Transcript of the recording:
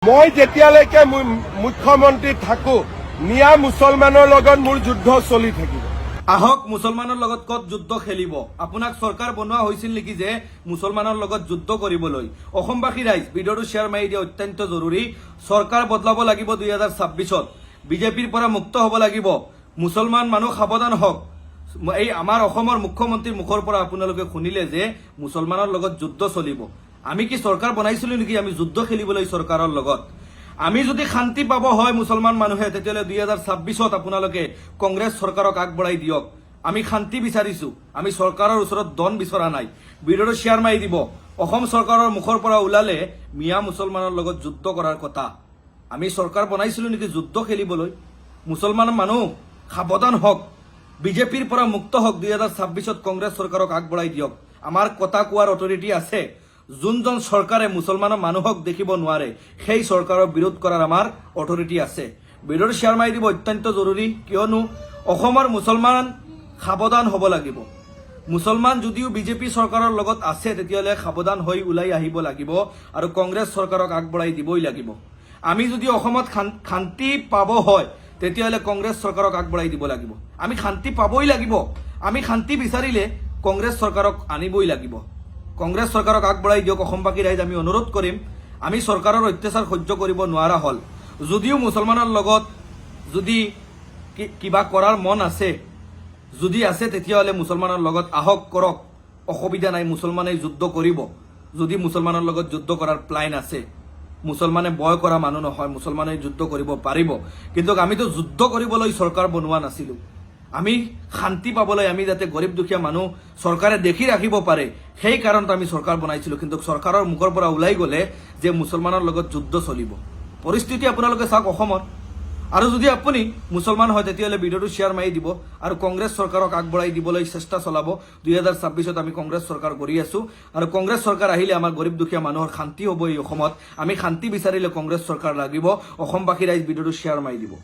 মই যেতিয়ালৈকে মুখ্যমন্ত্ৰী থাকো মিয়া মুছলমানৰ লগত মোৰ যুদ্ধ চলি থাকিব। আহক মুছলমানৰ লগত কত যুদ্ধ খেলিব। আপোনাক চৰকাৰ বনোৱা হৈছিল নেকি যে মুছলমানৰ লগত যুদ্ধ কৰিবলৈ? অসমবাসী ৰাইজ ভিডিঅ'টো শ্বেয়াৰ মাৰি দিয়া অত্যন্ত জৰুৰী। চৰকাৰ বদলাব লাগিব 2026ত। বিজেপিৰ পৰা মুক্ত হ'ব লাগিব। মুছলমান মানুহ সাৱধান হওক। এই আমাৰ অসমৰ মুখ্যমন্ত্ৰীৰ মুখৰ পৰা আপোনালোকে শুনিলে যে মুছলমানৰ লগত যুদ্ধ চলিব। আমি কি চৰকাৰ বনাইছিলো নেকি আমি যুদ্ধ খেলিবলৈ চৰকাৰৰ লগত? আমি যদি শান্তি পাব হয় মুছলমান মানুহে তেতিয়াহ'লে 2026ত আপোনালোকে কংগ্ৰেছ চৰকাৰক আগবঢ়াই দিয়ক। আমি শান্তি বিচাৰিছো, আমি চৰকাৰৰ ওচৰত দন বিচৰা নাই। ভিডিঅ'টো শ্বেয়াৰ মাৰি দিব। অসম চৰকাৰৰ মুখৰ পৰা ওলালে মিয়া মুছলমানৰ লগত যুদ্ধ কৰাৰ কথা। আমি চৰকাৰ বনাইছিলো নেকি যুদ্ধ খেলিবলৈ? মুছলমান মানুহ সাৱধান হওক। বিজেপিৰ পৰা মুক্ত হওক। 2026ত কংগ্ৰেছ চৰকাৰক আগবঢ়াই দিয়ক। আমাৰ কথা কোৱাৰ অথৰিটি আছে। যোনজন চৰকাৰে মুছলমানৰ মানুহক দেখিব নোৱাৰে সেই চৰকাৰৰ বিৰোধ কৰাৰ আমাৰ অথৰিটি আছে। ভিডিঅ'টো শ্বেয়াৰ মাৰি দিব অত্যন্ত জৰুৰী, কিয়নো অসমৰ মুছলমান সাৱধান হ'ব লাগিব। মুছলমান যদিও বিজেপি চৰকাৰৰ লগত আছে তেতিয়াহ'লে সাৱধান হৈ ওলাই আহিব লাগিব আৰু কংগ্ৰেছ চৰকাৰক আগবঢ়াই দিবই লাগিব। আমি যদি অসমত শান্তি পাব হয় তেতিয়াহ'লে কংগ্ৰেছ চৰকাৰক আগবঢ়াই দিব লাগিব। আমি শান্তি পাবই লাগিব। আমি শান্তি বিচাৰিলে কংগ্ৰেছ চৰকাৰক আনিবই লাগিব। কংগ্ৰেছ চৰকাৰক আগবঢ়াই দিয়ক। অসমবাসী ৰাইজ আমি অনুৰোধ কৰিম। আমি চৰকাৰৰ অত্যাচাৰ সহ্য কৰিব নোৱাৰা হ'ল। যদিও মুছলমানৰ লগত যদি কিবা কৰাৰ মন আছে, যদি আছে তেতিয়াহ'লে মুছলমানৰ লগত আহক কৰক, অসুবিধা নাই। মুছলমানে যুদ্ধ কৰিব যদি মুছলমানৰ লগত যুদ্ধ কৰাৰ প্লান আছে। মুছলমানে ভয় কৰা মানুহ নহয়, মুছলমানে যুদ্ধ কৰিব পাৰিব। কিন্তু আমিতো যুদ্ধ কৰিবলৈ চৰকাৰ বনোৱা নাছিলো। আমি শান্তি পাবলৈ, আমি যাতে গৰীব দুখীয়া মানুহ চৰকাৰে দেখি ৰাখিব পাৰে সেই কাৰণত আমি চৰকাৰ বনাইছিলো। কিন্তু চৰকাৰৰ মুখৰ পৰা ওলাই গ'লে যে মুছলমানৰ লগত যুদ্ধ চলিব। পৰিস্থিতি আপোনালোকে চাওক অসমৰ। আৰু যদি আপুনি মুছলমান হয় তেতিয়াহ'লে ভিডিঅ'টো শ্বেয়াৰ মাৰি দিব আৰু কংগ্ৰেছ চৰকাৰক আগবঢ়াই দিবলৈ চেষ্টা চলাব। 2026ত আমি কংগ্ৰেছ চৰকাৰ কৰি আছো আৰু কংগ্ৰেছ চৰকাৰ আহিলে আমাৰ গৰীব দুখীয়া মানুহৰ শান্তি হ'ব এই অসমত। আমি শান্তি বিচাৰিলে কংগ্ৰেছ চৰকাৰ লাগিব। অসমবাসী ৰাইজ ভিডিঅ'টো শ্বেয়াৰ মাৰি দিব।